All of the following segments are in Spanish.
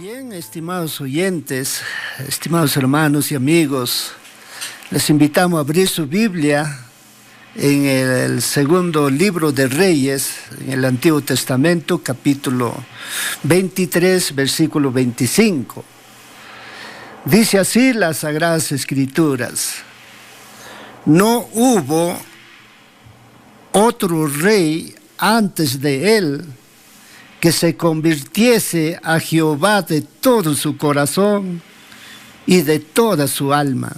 Bien, estimados oyentes, estimados hermanos y amigos, les invitamos a abrir su Biblia en el segundo libro de Reyes, en el Antiguo Testamento, capítulo 23, versículo 25. Dice así las Sagradas Escrituras: no hubo otro rey antes de él que se convirtiese a Jehová de todo su corazón y de toda su alma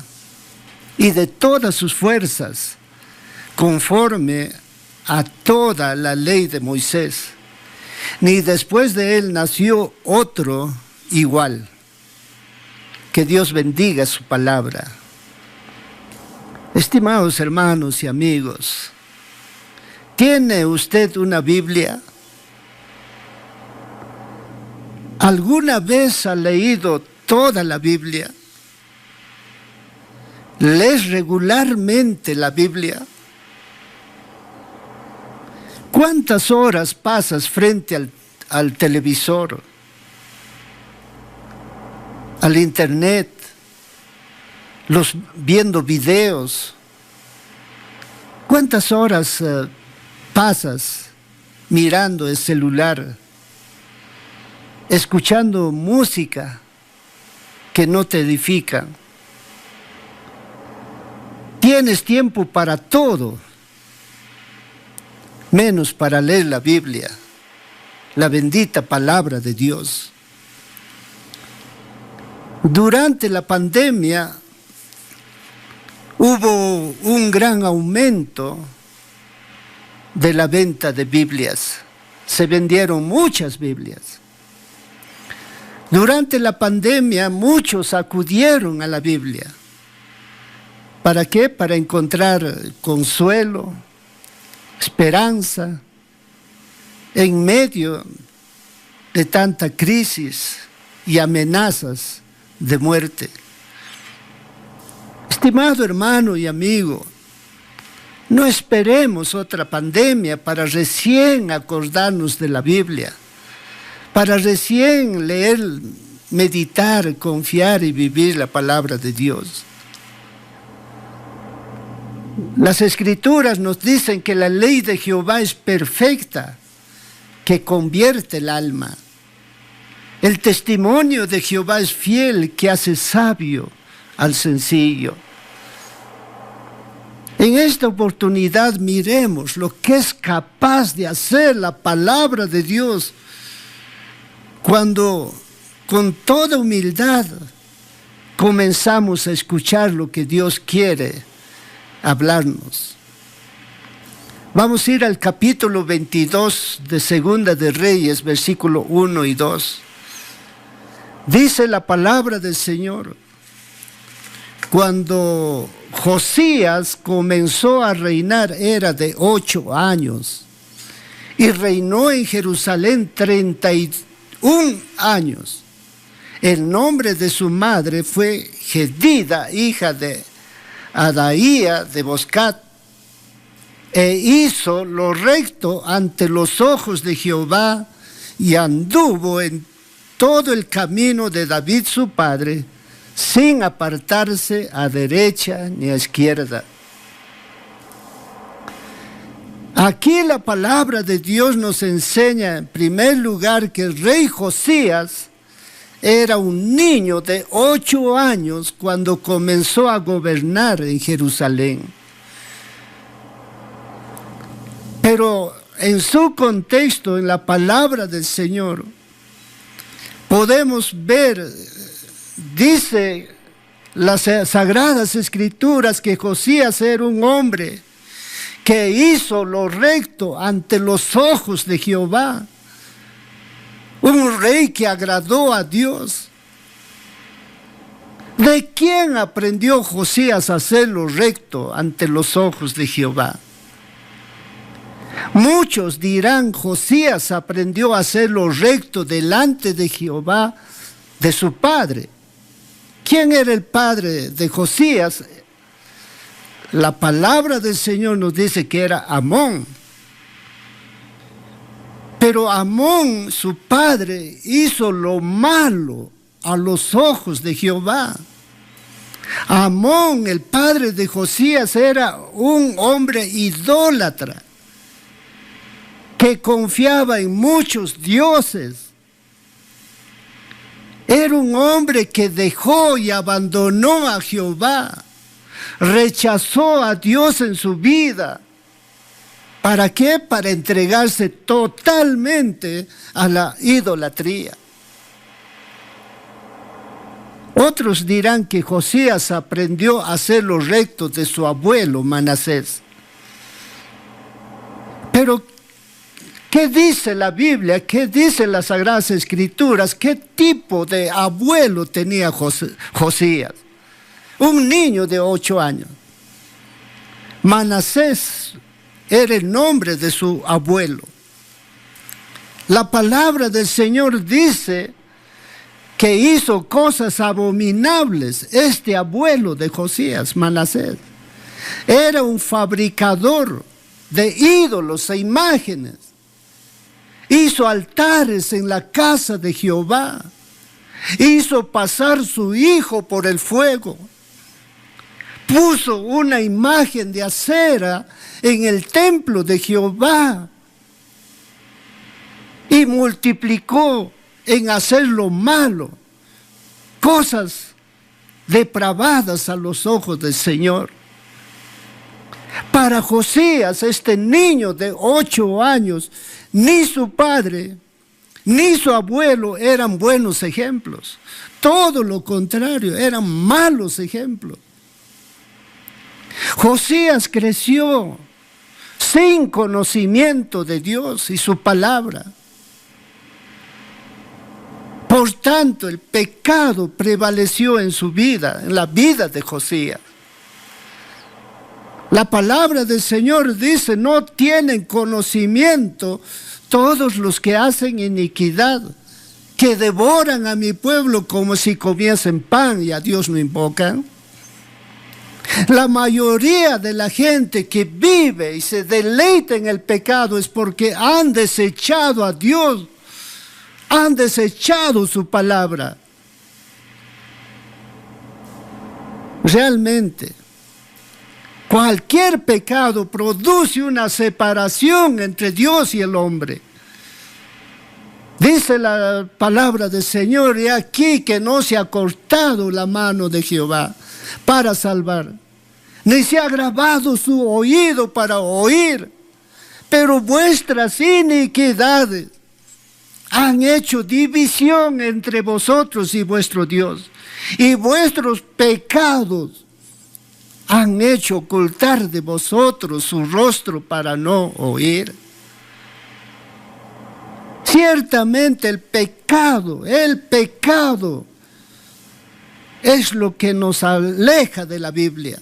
y de todas sus fuerzas, conforme a toda la ley de Moisés. Ni después de él nació otro igual. Que Dios bendiga su palabra. Estimados hermanos y amigos, ¿tiene usted una Biblia? ¿Alguna vez ha leído toda la Biblia? ¿Lees regularmente la Biblia? ¿Cuántas horas pasas frente al televisor, al internet, viendo videos? ¿Cuántas horas pasas mirando el celular, escuchando música que no te edifica? Tienes tiempo para todo, menos para leer la Biblia, la bendita palabra de Dios. Durante la pandemia hubo un gran aumento de la venta de Biblias. Se vendieron muchas Biblias. Durante la pandemia muchos acudieron a la Biblia. ¿Para qué? Para encontrar consuelo, esperanza en medio de tanta crisis y amenazas de muerte. Estimado hermano y amigo, no esperemos otra pandemia para recién acordarnos de la Biblia, para recién leer, meditar, confiar y vivir la palabra de Dios. Las Escrituras nos dicen que la ley de Jehová es perfecta, que convierte el alma. El testimonio de Jehová es fiel, que hace sabio al sencillo. En esta oportunidad miremos lo que es capaz de hacer la palabra de Dios cuando con toda humildad comenzamos a escuchar lo que Dios quiere hablarnos. Vamos a ir al capítulo 22 de Segunda de Reyes, versículo 1 y 2. Dice la palabra del Señor: cuando Josías comenzó a reinar era de 8 años y reinó en Jerusalén 31 años. El nombre de su madre fue Jedida, hija de Adaía de Boscat, e hizo lo recto ante los ojos de Jehová y anduvo en todo el camino de David su padre, sin apartarse a derecha ni a izquierda. Aquí la palabra de Dios nos enseña en primer lugar que el rey Josías era un niño de 8 años cuando comenzó a gobernar en Jerusalén. Pero en su contexto, en la palabra del Señor, podemos ver, dice las Sagradas Escrituras, que Josías era un hombre que hizo lo recto ante los ojos de Jehová. Un rey que agradó a Dios. ¿De quién aprendió Josías a hacer lo recto ante los ojos de Jehová? Muchos dirán: Josías aprendió a hacer lo recto delante de Jehová, de su padre. ¿Quién era el padre de Josías? La palabra del Señor nos dice que era Amón. Pero Amón, su padre, hizo lo malo a los ojos de Jehová. Amón, el padre de Josías, era un hombre idólatra que confiaba en muchos dioses. Era un hombre que dejó y abandonó a Jehová, rechazó a Dios en su vida. ¿Para qué? Para entregarse totalmente a la idolatría. Otros dirán que Josías aprendió a hacer lo recto de su abuelo Manasés. Pero, ¿qué dice la Biblia? ¿Qué dicen las Sagradas Escrituras? ¿Qué tipo de abuelo tenía Josías? Un niño de 8 años. Manasés era el nombre de su abuelo. La palabra del Señor dice que hizo cosas abominables este abuelo de Josías, Manasés. Era un fabricador de ídolos e imágenes. Hizo altares en la casa de Jehová. Hizo pasar su hijo por el fuego. Puso una imagen de acera en el templo de Jehová y multiplicó en hacer lo malo, cosas depravadas a los ojos del Señor. Para Josías, este niño de 8 años, ni su padre ni su abuelo eran buenos ejemplos. Todo lo contrario, eran malos ejemplos. Josías creció sin conocimiento de Dios y su palabra. Por tanto, el pecado prevaleció en su vida, en la vida de Josías. La palabra del Señor dice: no tienen conocimiento todos los que hacen iniquidad, que devoran a mi pueblo como si comiesen pan y a Dios no invocan. La mayoría de la gente que vive y se deleita en el pecado es porque han desechado a Dios, han desechado su palabra. Realmente, cualquier pecado produce una separación entre Dios y el hombre. Dice la palabra del Señor: y aquí que no se ha cortado la mano de Jehová para salvar, ni se ha grabado su oído para oír, pero vuestras iniquidades han hecho división entre vosotros y vuestro Dios, y vuestros pecados han hecho ocultar de vosotros su rostro para no oír. Ciertamente el pecado es lo que nos aleja de la Biblia,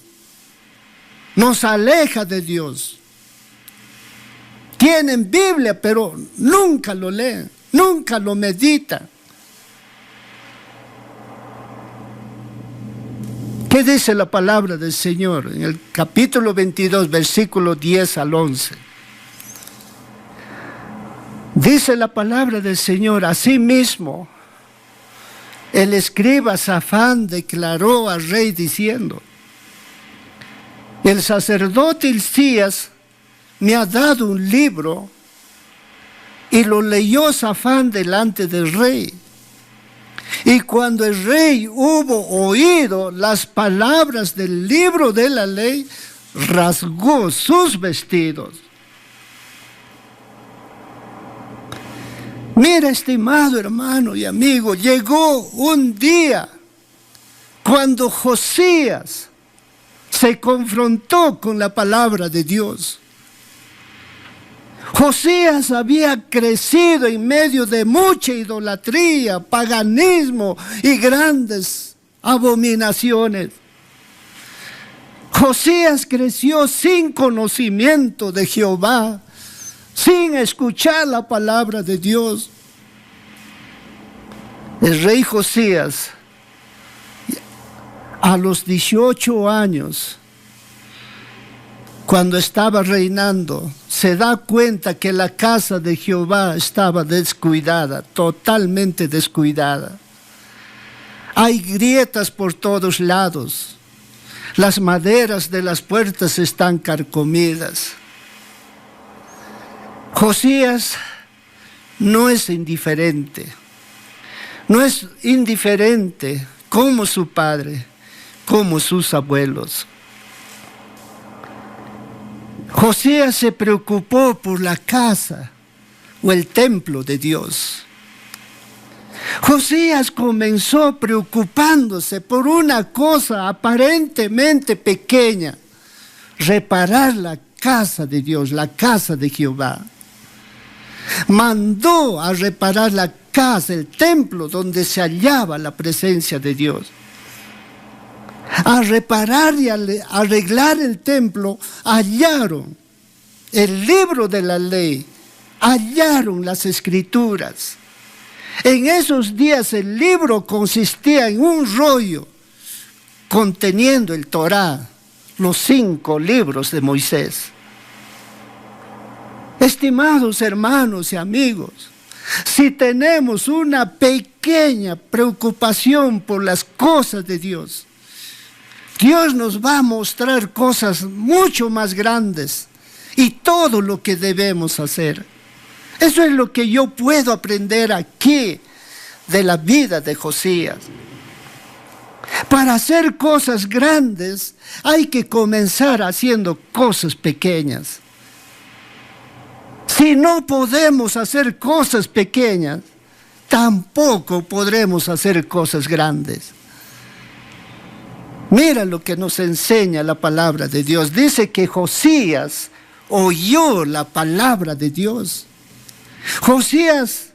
nos aleja de Dios. Tienen Biblia, pero nunca lo leen, nunca lo meditan. ¿Qué dice la palabra del Señor en el capítulo 22, versículo 10 al 11? Dice la palabra del Señor: asimismo, el escriba Safán declaró al rey diciendo: el sacerdote Hilcías me ha dado un libro, y lo leyó Safán delante del rey. Y cuando el rey hubo oído las palabras del libro de la ley, rasgó sus vestidos. Mira, estimado hermano y amigo, llegó un día cuando Josías se confrontó con la palabra de Dios. Josías había crecido en medio de mucha idolatría, paganismo y grandes abominaciones. Josías creció sin conocimiento de Jehová, sin escuchar la palabra de Dios. El rey Josías, a los 18 años, cuando estaba reinando, se da cuenta que la casa de Jehová estaba descuidada, totalmente descuidada. Hay grietas por todos lados. Las maderas de las puertas están carcomidas. Josías no es indiferente. No es indiferente como su padre, como sus abuelos. Josías se preocupó por la casa o el templo de Dios. Josías comenzó preocupándose por una cosa aparentemente pequeña, reparar la casa de Dios, la casa de Jehová. Mandó a reparar la casa, el templo donde se hallaba la presencia de Dios. A reparar y arreglar el templo, hallaron el libro de la ley, hallaron las escrituras. En esos días el libro consistía en un rollo conteniendo el Torá, los 5 libros de Moisés. Estimados hermanos y amigos, si tenemos una pequeña preocupación por las cosas de Dios, Dios nos va a mostrar cosas mucho más grandes y todo lo que debemos hacer. Eso es lo que yo puedo aprender aquí de la vida de Josías. Para hacer cosas grandes hay que comenzar haciendo cosas pequeñas. Si no podemos hacer cosas pequeñas, tampoco podremos hacer cosas grandes. Mira lo que nos enseña la palabra de Dios. Dice que Josías oyó la palabra de Dios. Josías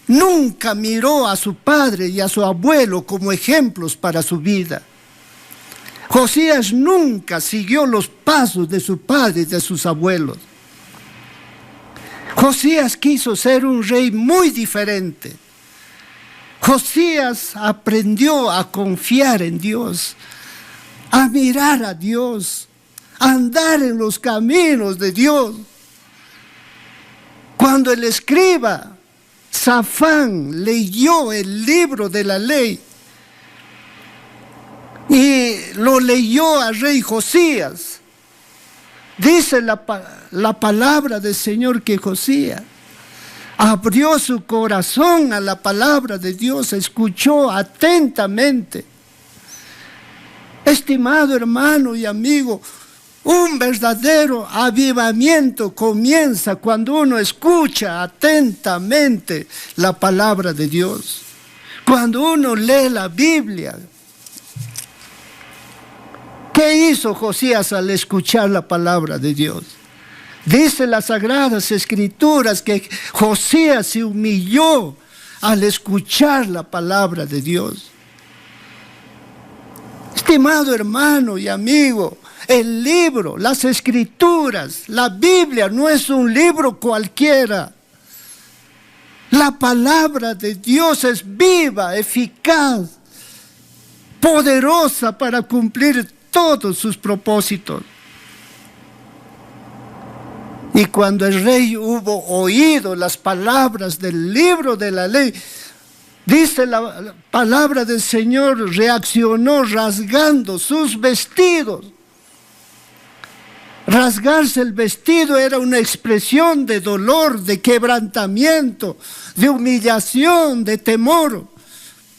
nunca miró a su padre y a su abuelo como ejemplos para su vida. Josías nunca siguió los pasos de su padre y de sus abuelos. Josías quiso ser un rey muy diferente. Josías aprendió a confiar en Dios, a mirar a Dios, a andar en los caminos de Dios. Cuando el escriba Safán leyó el libro de la ley y lo leyó al rey Josías, dice la palabra del Señor que Josías abrió su corazón a la palabra de Dios, escuchó atentamente. Estimado hermano y amigo, un verdadero avivamiento comienza cuando uno escucha atentamente la palabra de Dios. Cuando uno lee la Biblia. ¿Qué hizo Josías al escuchar la palabra de Dios? Dice las Sagradas Escrituras que Josías se humilló al escuchar la palabra de Dios. Estimado hermano y amigo, el libro, las Escrituras, la Biblia no es un libro cualquiera. La palabra de Dios es viva, eficaz, poderosa para cumplir todos sus propósitos. Y cuando el rey hubo oído las palabras del libro de la ley, dice la palabra del Señor, reaccionó rasgando sus vestidos. Rasgarse el vestido era una expresión de dolor, de quebrantamiento, de humillación, de temor.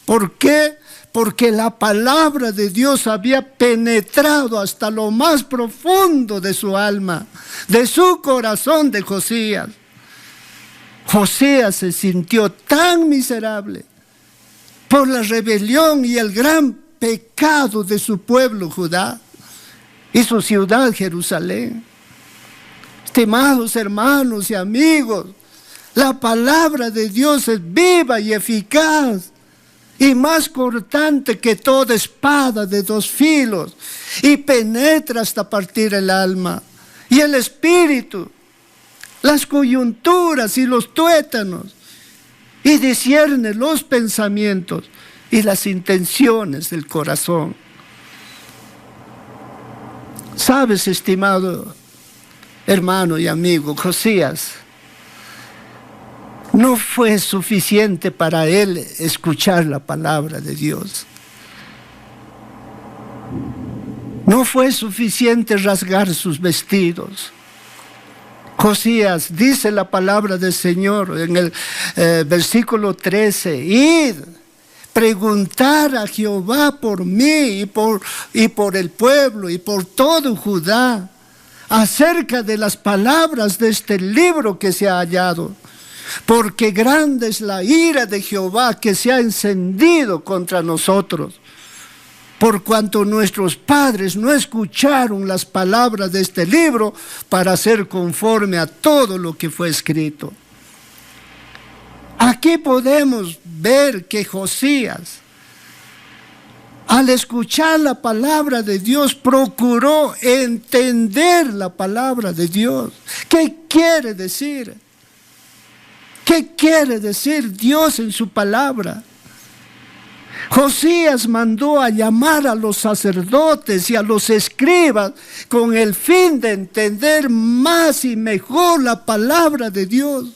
¿Por qué? Porque la palabra de Dios había penetrado hasta lo más profundo de su alma, de su corazón de Josías. Josías se sintió tan miserable por la rebelión y el gran pecado de su pueblo Judá y su ciudad Jerusalén. Estimados hermanos y amigos, la palabra de Dios es viva y eficaz y más cortante que toda espada de 2 filos, y penetra hasta partir el alma y el espíritu, las coyunturas y los tuétanos, y discierne los pensamientos y las intenciones del corazón. Sabes, estimado hermano y amigo, Josías, no fue suficiente para él escuchar la palabra de Dios. No fue suficiente rasgar sus vestidos. Josías, dice la palabra del Señor en el versículo 13, id, preguntar a Jehová por mí y por el pueblo y por todo Judá acerca de las palabras de este libro que se ha hallado, porque grande es la ira de Jehová que se ha encendido contra nosotros, por cuanto nuestros padres no escucharon las palabras de este libro para hacer conforme a todo lo que fue escrito. Aquí podemos ver que Josías, al escuchar la palabra de Dios, procuró entender la palabra de Dios. ¿Qué quiere decir? ¿Qué quiere decir Dios en su palabra? Josías mandó a llamar a los sacerdotes y a los escribas con el fin de entender más y mejor la palabra de Dios.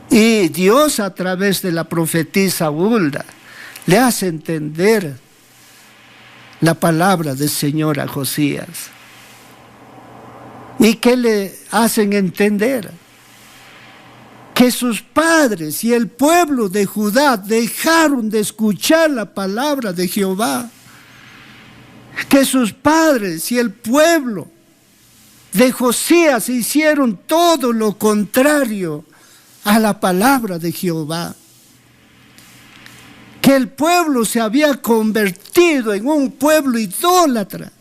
Y Dios, a través de la profetisa Hulda, le hace entender la palabra del Señor a Josías. ¿Y qué le hacen entender? Que sus padres y el pueblo de Judá dejaron de escuchar la palabra de Jehová. Que sus padres y el pueblo de Josías hicieron todo lo contrario a la palabra de Jehová. Que el pueblo se había convertido en un pueblo idólatra,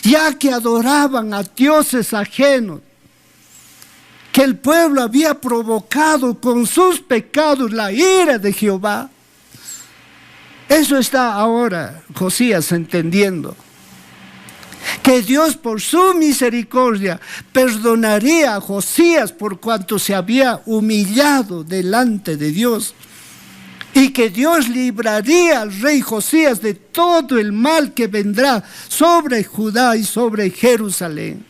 ya que adoraban a dioses ajenos. Que el pueblo había provocado con sus pecados la ira de Jehová. Eso está ahora Josías entendiendo. Que Dios por su misericordia perdonaría a Josías por cuanto se había humillado delante de Dios. Y que Dios libraría al rey Josías de todo el mal que vendrá sobre Judá y sobre Jerusalén.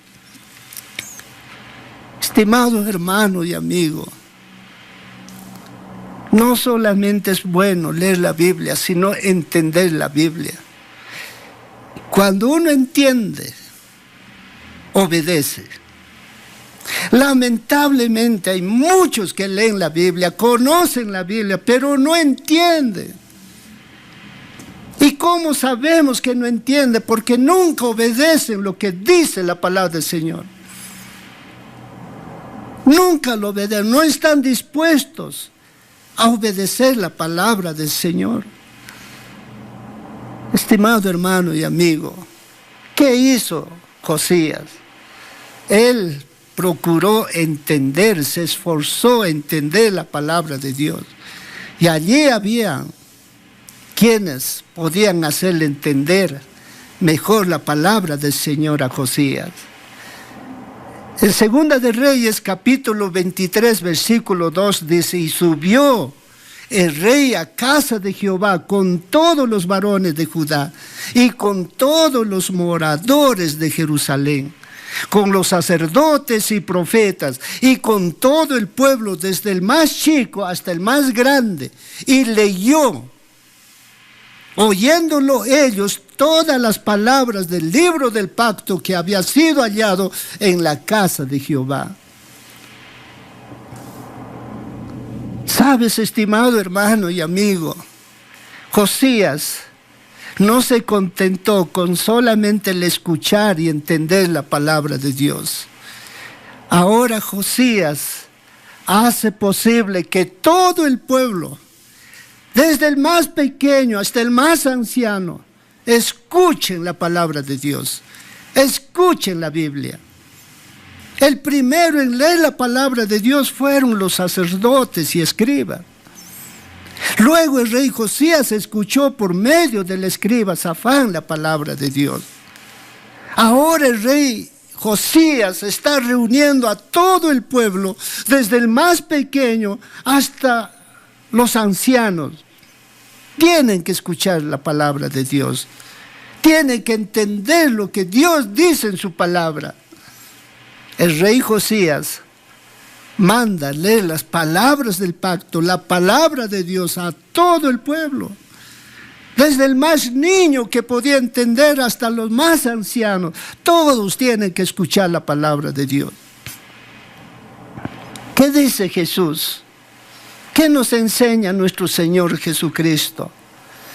Estimado hermano y amigo, no solamente es bueno leer la Biblia, sino entender la Biblia. Cuando uno entiende, obedece. Lamentablemente hay muchos que leen la Biblia, conocen la Biblia, pero no entienden. ¿Y cómo sabemos que no entienden? Porque nunca obedecen lo que dice la palabra del Señor. Nunca lo obedecen, no están dispuestos a obedecer la palabra del Señor. Estimado hermano y amigo, ¿qué hizo Josías? Él procuró entender, se esforzó a entender la palabra de Dios. Y allí había quienes podían hacerle entender mejor la palabra del Señor a Josías. En Segunda de Reyes, capítulo 23, versículo 2, dice, y subió el rey a casa de Jehová con todos los varones de Judá y con todos los moradores de Jerusalén, con los sacerdotes y profetas y con todo el pueblo, desde el más chico hasta el más grande, y leyó, oyéndolo ellos, todas las palabras del libro del pacto que había sido hallado en la casa de Jehová. Sabes, estimado hermano y amigo, Josías no se contentó con solamente el escuchar y entender la palabra de Dios. Ahora Josías hace posible que todo el pueblo, desde el más pequeño hasta el más anciano, escuchen la palabra de Dios, escuchen la Biblia. El primero en leer la palabra de Dios fueron los sacerdotes y escribas. Luego el rey Josías escuchó por medio del escriba Safán la palabra de Dios. Ahora el rey Josías está reuniendo a todo el pueblo, desde el más pequeño hasta los ancianos. Tienen que escuchar la palabra de Dios. Tiene que entender lo que Dios dice en su palabra. El rey Josías manda leer las palabras del pacto, la palabra de Dios a todo el pueblo. Desde el más niño que podía entender hasta los más ancianos. Todos tienen que escuchar la palabra de Dios. ¿Qué dice Jesús? ¿Qué nos enseña nuestro Señor Jesucristo?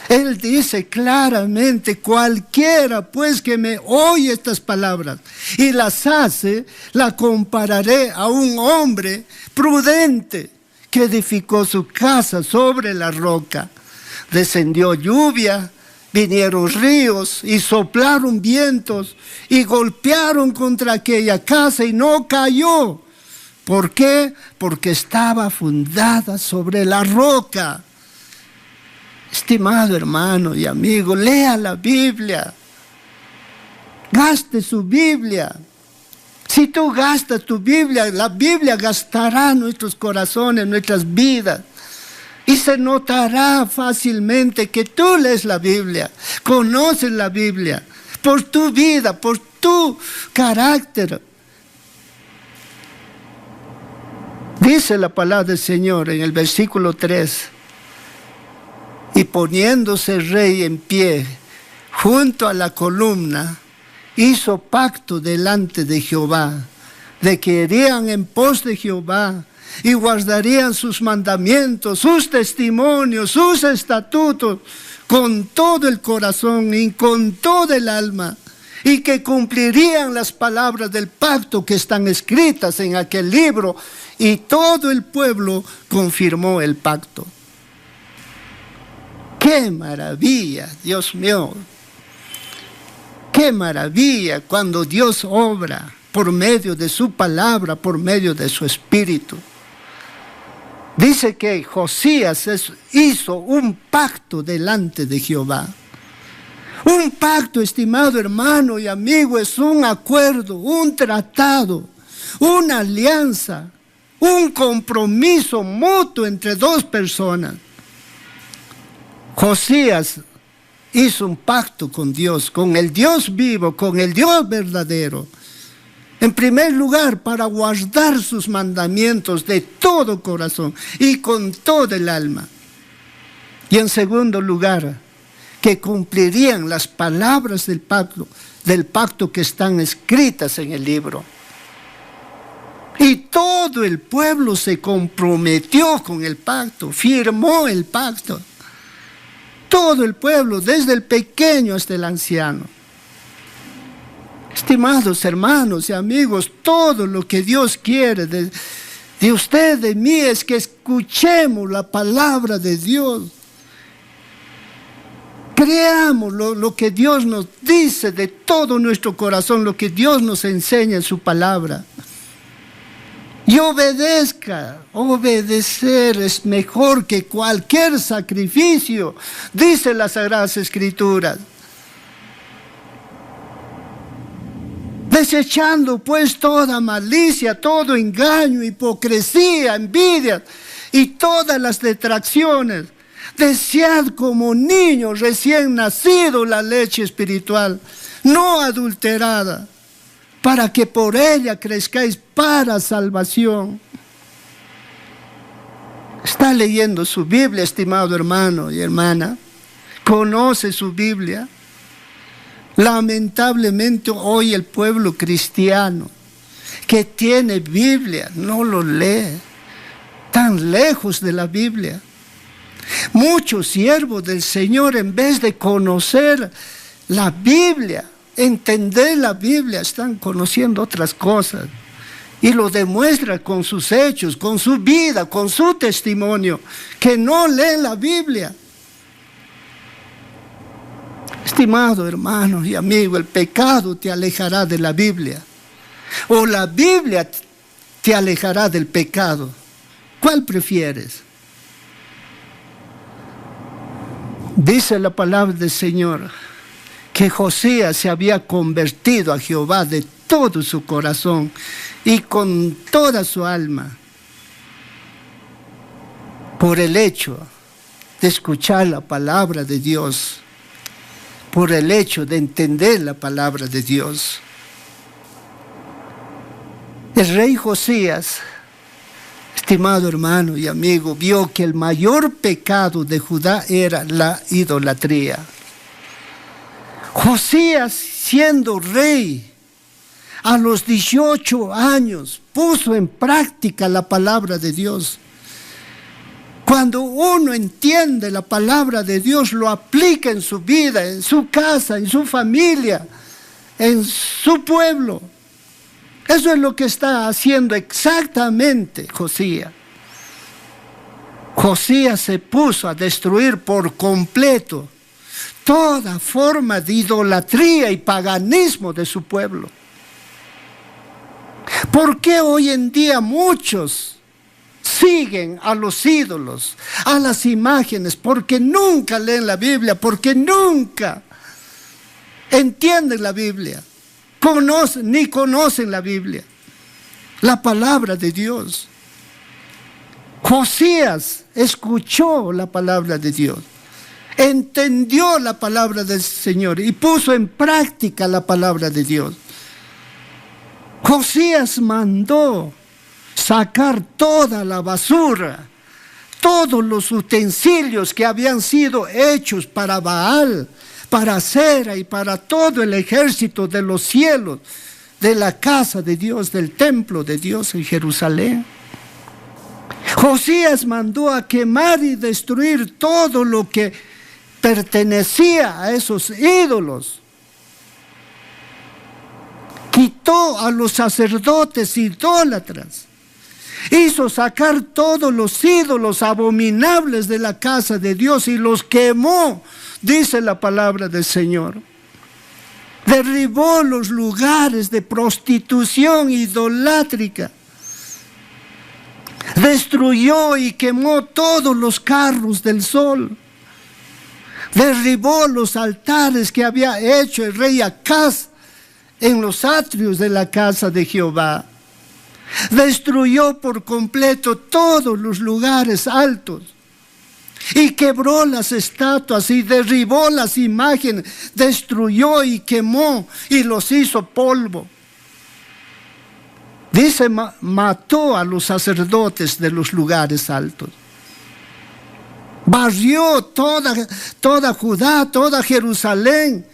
Él dice claramente: cualquiera pues que me oye estas palabras y las hace, la compararé a un hombre prudente que edificó su casa sobre la roca. Descendió lluvia, vinieron ríos y soplaron vientos y golpearon contra aquella casa y no cayó. ¿Por qué? Porque estaba fundada sobre la roca. Estimado hermano y amigo, lea la Biblia. Gaste su Biblia. Si tú gastas tu Biblia, la Biblia gastará nuestros corazones, nuestras vidas. Y se notará fácilmente que tú lees la Biblia, conoces la Biblia, por tu vida, por tu carácter. Dice la palabra del Señor en el versículo 3. Y poniéndose el rey en pie, junto a la columna, hizo pacto delante de Jehová, de que irían en pos de Jehová, y guardarían sus mandamientos, sus testimonios, sus estatutos, con todo el corazón y con todo el alma, y que cumplirían las palabras del pacto que están escritas en aquel libro, y todo el pueblo confirmó el pacto. ¡Qué maravilla, Dios mío! ¡Qué maravilla cuando Dios obra por medio de su palabra, por medio de su espíritu! Dice que Josías hizo un pacto delante de Jehová. Un pacto, estimado hermano y amigo, es un acuerdo, un tratado, una alianza, un compromiso mutuo entre dos personas. Josías hizo un pacto con Dios, con el Dios vivo, con el Dios verdadero. En primer lugar, para guardar sus mandamientos de todo corazón y con todo el alma. Y en segundo lugar, que cumplirían las palabras del pacto que están escritas en el libro. Y todo el pueblo se comprometió con el pacto, firmó el pacto. Todo el pueblo, desde el pequeño hasta el anciano. Estimados hermanos y amigos, todo lo que Dios quiere de usted, de mí, es que escuchemos la palabra de Dios. Creamos lo que Dios nos dice de todo nuestro corazón, lo que Dios nos enseña en su palabra. Y obedezca. Obedecer es mejor que cualquier sacrificio, dice las Sagradas Escrituras. Desechando pues toda malicia, todo engaño, hipocresía, envidia y todas las detracciones. Desead como niños recién nacidos la leche espiritual, no adulterada, para que por ella crezcáis para salvación. ¿Está leyendo su Biblia, estimado hermano y hermana? ¿Conoce su Biblia? Lamentablemente hoy el pueblo cristiano que tiene Biblia no lo lee, tan lejos de la Biblia. Muchos siervos del Señor, en vez de conocer la Biblia, entender la Biblia, están conociendo otras cosas. Y lo demuestra con sus hechos, con su vida, con su testimonio, que no leen la Biblia. Estimado hermano y amigo, el pecado te alejará de la Biblia, o la Biblia te alejará del pecado. ¿Cuál prefieres? Dice la palabra del Señor que Josías se había convertido a Jehová de todo su corazón y con toda su alma por el hecho de escuchar la palabra de Dios. por el hecho de entender la palabra de Dios. El rey Josías, estimado hermano y amigo, vio que el mayor pecado de Judá era la idolatría. Josías, siendo rey, a los 18 años, puso en práctica la palabra de Dios. Cuando uno entiende la palabra de Dios, lo aplica en su vida, en su casa, en su familia, en su pueblo. Eso es lo que está haciendo exactamente Josías. Josías se puso a destruir por completo toda forma de idolatría y paganismo de su pueblo. ¿Por qué hoy en día muchos siguen a los ídolos, a las imágenes? Porque nunca leen la Biblia, porque nunca entienden la Biblia, ni conocen la Biblia, la palabra de Dios. Josías escuchó la palabra de Dios, entendió la palabra del Señor y puso en práctica la palabra de Dios. Josías mandó sacar toda la basura, todos los utensilios que habían sido hechos para Baal, para Acera y para todo el ejército de los cielos, de la casa de Dios, del templo de Dios en Jerusalén. Josías mandó a quemar y destruir todo lo que pertenecía a esos ídolos. Quitó a los sacerdotes idólatras. Hizo sacar todos los ídolos abominables de la casa de Dios y los quemó, dice la palabra del Señor. Derribó los lugares de prostitución idolátrica. Destruyó y quemó todos los carros del sol. Derribó los altares que había hecho el rey Acaz en los atrios de la casa de Jehová. Destruyó por completo todos los lugares altos y quebró las estatuas y derribó las imágenes, destruyó y quemó y los hizo polvo. Dice, mató a los sacerdotes de los lugares altos. Barrió toda Judá, toda Jerusalén.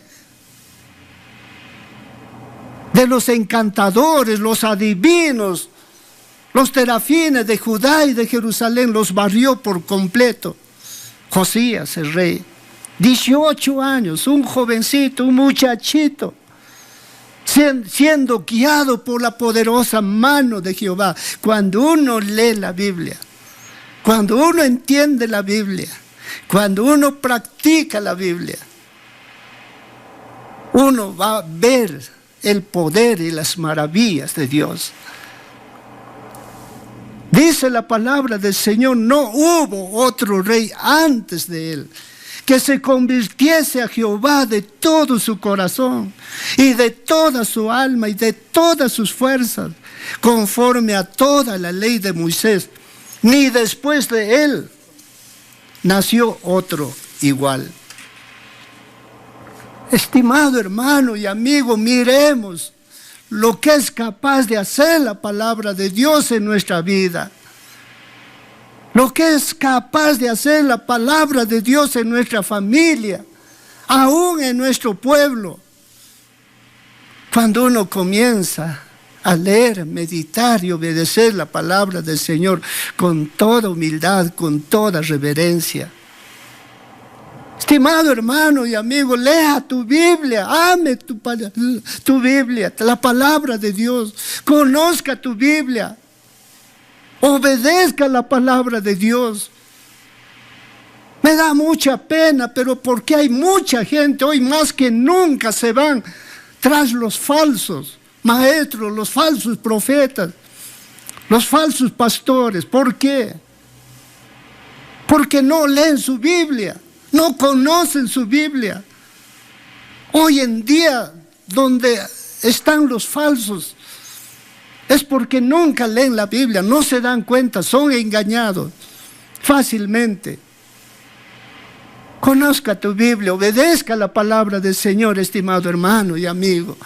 De los encantadores, los adivinos, los terafines de Judá y de Jerusalén, los barrió por completo. Josías, el rey, 18 años, un jovencito, un muchachito, siendo guiado por la poderosa mano de Jehová. Cuando uno lee la Biblia, cuando uno entiende la Biblia, cuando uno practica la Biblia, uno va a ver el poder y las maravillas de Dios. Dice la palabra del Señor, no hubo otro rey antes de él que se convirtiese a Jehová de todo su corazón y de toda su alma y de todas sus fuerzas, conforme a toda la ley de Moisés. Ni después de él nació otro igual. Estimado hermano y amigo, miremos lo que es capaz de hacer la palabra de Dios en nuestra vida. Lo que es capaz de hacer la palabra de Dios en nuestra familia, aún en nuestro pueblo. Cuando uno comienza a leer, meditar y obedecer la palabra del Señor con toda humildad, con toda reverencia. Estimado hermano y amigo, lea tu Biblia, ame tu Biblia, la palabra de Dios, conozca tu Biblia, obedezca la palabra de Dios. Me da mucha pena, pero porque hay mucha gente hoy más que nunca se van tras los falsos maestros, los falsos profetas, los falsos pastores. ¿Por qué? Porque no leen su Biblia. No conocen su Biblia. Hoy en día, donde están los falsos, es porque nunca leen la Biblia, no se dan cuenta, son engañados fácilmente. Conozca tu Biblia, obedezca la palabra del Señor, estimado hermano y amigo.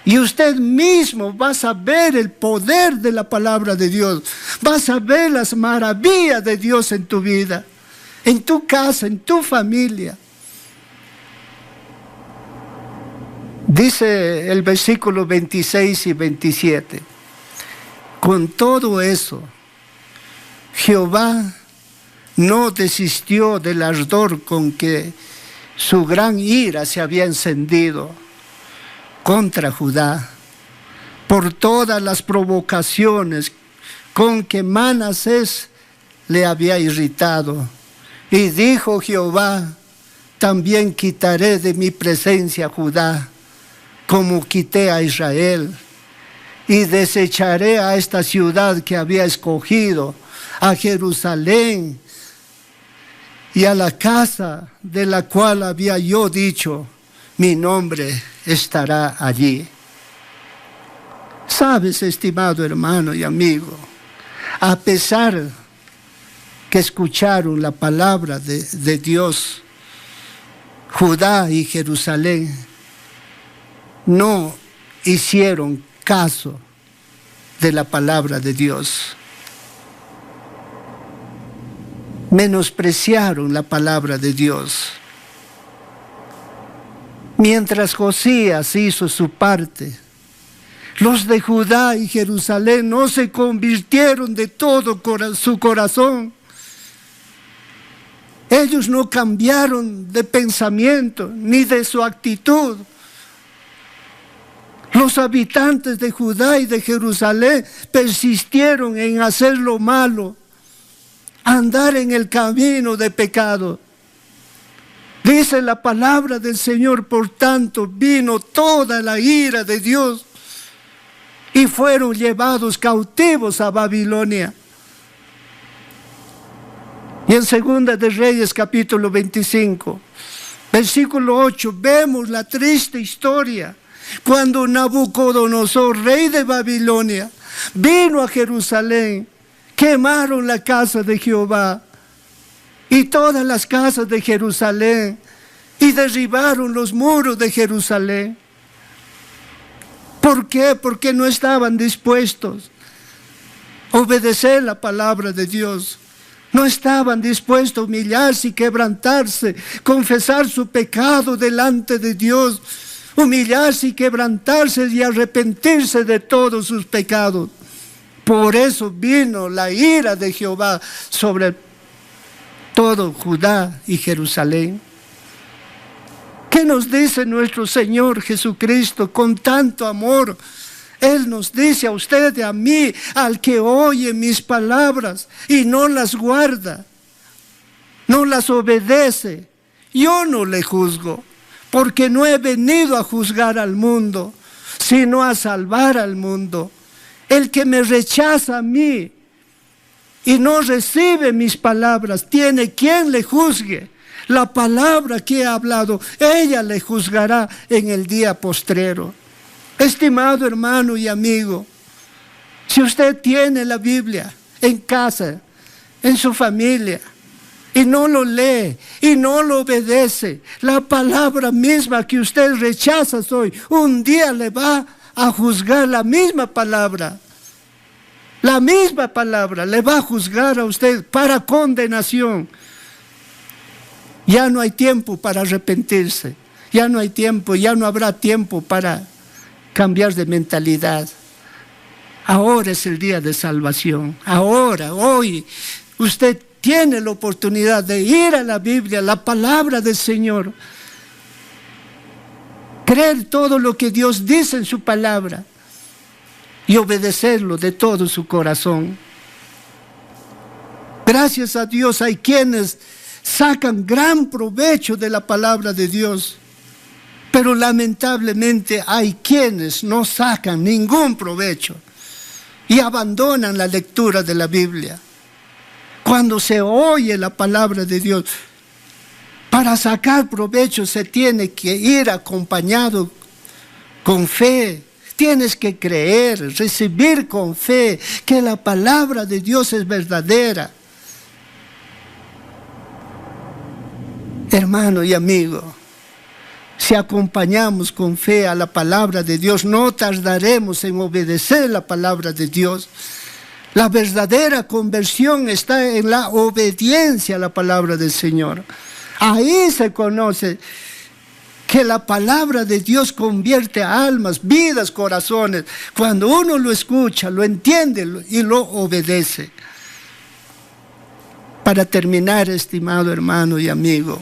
Y usted mismo va a saber el poder de la palabra de Dios. Va a saber las maravillas de Dios en tu vida, en tu casa, en tu familia. Dice el versículo 26 y 27. Con todo eso, Jehová no desistió del ardor con que su gran ira se había encendido contra Judá, por todas las provocaciones con que Manasés le había irritado. Y dijo Jehová, también quitaré de mi presencia a Judá, como quité a Israel, y desecharé a esta ciudad que había escogido, a Jerusalén, y a la casa de la cual había yo dicho, mi nombre estará allí. Sabes, estimado hermano y amigo, a pesar que escucharon la palabra de Dios, Judá y Jerusalén no hicieron caso de la palabra de Dios. Menospreciaron la palabra de Dios. Mientras Josías hizo su parte, los de Judá y Jerusalén no se convirtieron de todo su corazón. Ellos no cambiaron de pensamiento ni de su actitud. Los habitantes de Judá y de Jerusalén persistieron en hacer lo malo, andar en el camino de pecado. Dice la palabra del Señor, por tanto, vino toda la ira de Dios y fueron llevados cautivos a Babilonia. Y en 2 de Reyes, capítulo 25, versículo 8, vemos la triste historia cuando Nabucodonosor, rey de Babilonia, vino a Jerusalén. Quemaron la casa de Jehová y todas las casas de Jerusalén y derribaron los muros de Jerusalén. ¿Por qué? Porque no estaban dispuestos a obedecer la palabra de Dios. No estaban dispuestos a humillarse y quebrantarse, confesar su pecado delante de Dios, humillarse y quebrantarse y arrepentirse de todos sus pecados. Por eso vino la ira de Jehová sobre todo Judá y Jerusalén. ¿Qué nos dice nuestro Señor Jesucristo con tanto amor? Él nos dice a usted y a mí, al que oye mis palabras y no las guarda, no las obedece, yo no le juzgo, porque no he venido a juzgar al mundo, sino a salvar al mundo. El que me rechaza a mí y no recibe mis palabras, tiene quien le juzgue. La palabra que he hablado, ella le juzgará en el día postrero. Estimado hermano y amigo, si usted tiene la Biblia en casa, en su familia, y no lo lee y no lo obedece, la palabra misma que usted rechaza hoy, un día le va a juzgar la misma palabra. La misma palabra le va a juzgar a usted para condenación. Ya no hay tiempo para arrepentirse, ya no hay tiempo, ya no habrá tiempo para cambiar de mentalidad. Ahora es el día de salvación. Ahora, hoy, usted tiene la oportunidad de ir a la Biblia, la palabra del Señor, creer todo lo que Dios dice en su palabra y obedecerlo de todo su corazón. Gracias a Dios hay quienes sacan gran provecho de la palabra de Dios, pero lamentablemente hay quienes no sacan ningún provecho y abandonan la lectura de la Biblia. Cuando se oye la palabra de Dios, para sacar provecho se tiene que ir acompañado con fe. Tienes que creer, recibir con fe que la palabra de Dios es verdadera. Hermano y amigo, si acompañamos con fe a la palabra de Dios, no tardaremos en obedecer la palabra de Dios. La verdadera conversión está en la obediencia a la palabra del Señor. Ahí se conoce que la palabra de Dios convierte almas, vidas, corazones. Cuando uno lo escucha, lo entiende y lo obedece. Para terminar, estimado hermano y amigo,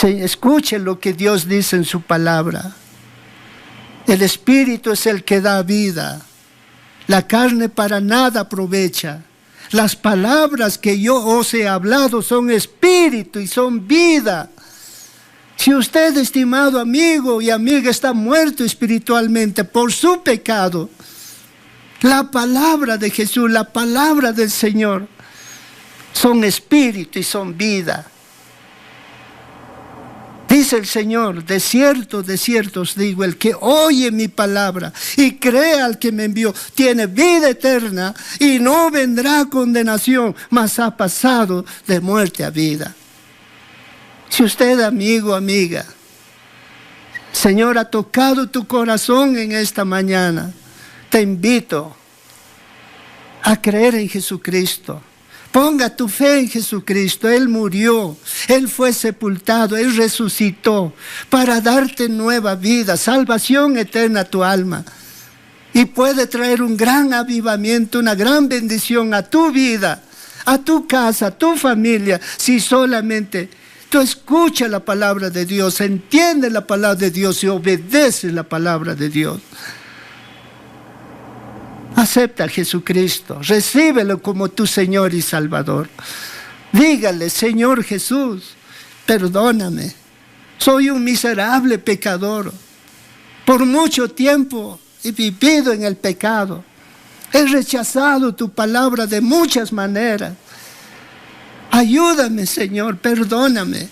escuche lo que Dios dice en su palabra. El Espíritu es el que da vida. La carne para nada aprovecha. Las palabras que yo os he hablado son espíritu y son vida. Si usted, estimado amigo y amiga, está muerto espiritualmente por su pecado, la palabra de Jesús, la palabra del Señor, son espíritu y son vida. Dice el Señor, de cierto os digo, el que oye mi palabra y cree al que me envió, tiene vida eterna y no vendrá condenación, mas ha pasado de muerte a vida. Si usted, amigo, amiga, Señor, ha tocado tu corazón en esta mañana, te invito a creer en Jesucristo. Ponga tu fe en Jesucristo. Él murió, Él fue sepultado, Él resucitó para darte nueva vida, salvación eterna a tu alma. Y puede traer un gran avivamiento, una gran bendición a tu vida, a tu casa, a tu familia, si solamente tú escuchas la palabra de Dios, entiendes la palabra de Dios y obedeces la palabra de Dios. Acepta a Jesucristo, recíbelo como tu Señor y Salvador. Dígale, Señor Jesús, perdóname, soy un miserable pecador. Por mucho tiempo he vivido en el pecado. He rechazado tu palabra de muchas maneras. Ayúdame, Señor, perdóname.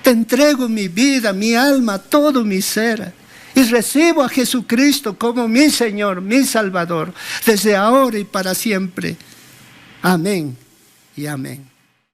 Te entrego mi vida, mi alma, todo mi ser. Y recibo a Jesucristo como mi Señor, mi Salvador, desde ahora y para siempre. Amén y amén.